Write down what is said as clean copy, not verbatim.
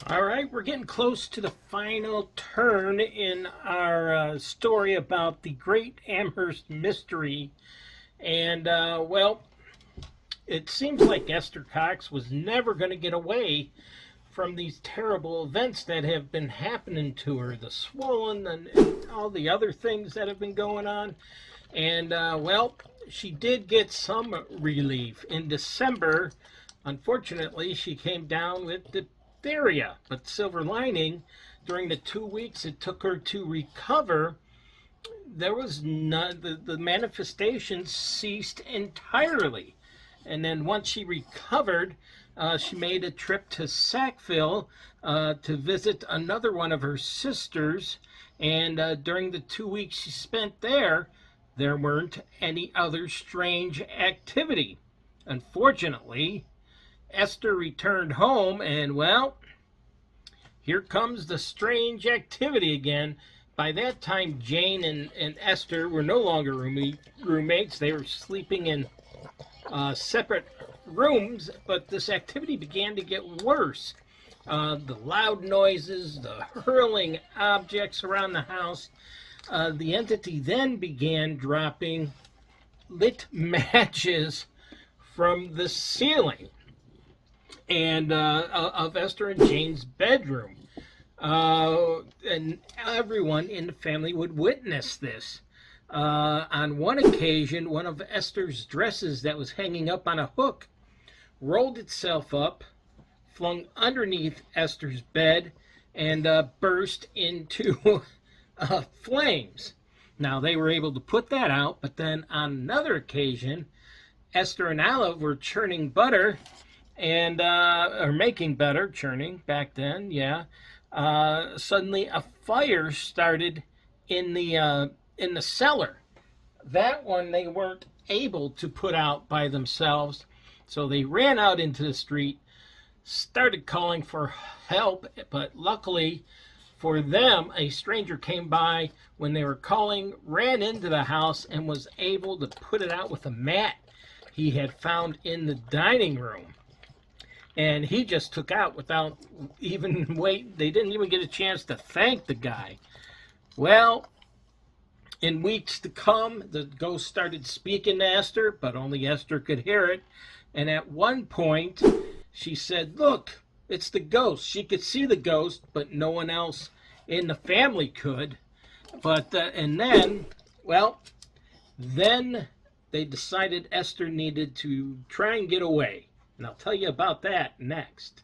All right, we're getting close to the final turn in our story about the Great Amherst Mystery. And, well, it seems like Esther Cox was never going to get away from these terrible events that have been happening to her, the swollen and all the other things that have been going on. And, well, she did get some relief. In December, unfortunately, she came down with diphtheria, but silver lining, during the 2 weeks it took her to recover, there was none, the manifestations ceased entirely. And then once she recovered, she made a trip to Sackville to visit another one of her sisters. And during the 2 weeks she spent there weren't any other strange activity. Unfortunately, Esther returned home, and well, here comes the strange activity again. By that time, Jane and Esther were no longer roommates. They were sleeping in separate rooms, but this activity began to get worse. The loud noises, the hurling objects around the house. The entity then began dropping lit matches from the ceiling and of Esther and Jane's bedroom. And everyone in the family would witness this. On one occasion, one of Esther's dresses that was hanging up on a hook rolled itself up, flung underneath Esther's bed, and burst into flames. Now, they were able to put that out, but then on another occasion, Esther and Olive were churning butter, and or making butter, churning back then, yeah. Suddenly a fire started in the cellar. That one they weren't able to put out by themselves, so they ran out into the street, started calling for help, but luckily for them, a stranger came by when they were calling, ran into the house, and was able to put it out with a mat he had found in the dining room. And he just took out without even waiting. They didn't even get a chance to thank the guy. Well, in weeks to come, the ghost started speaking to Esther, but only Esther could hear it. And at one point, she said, "Look, it's the ghost." She could see the ghost, but no one else in the family could. But, and then, well, then they decided Esther needed to try and get away. And I'll tell you about that next.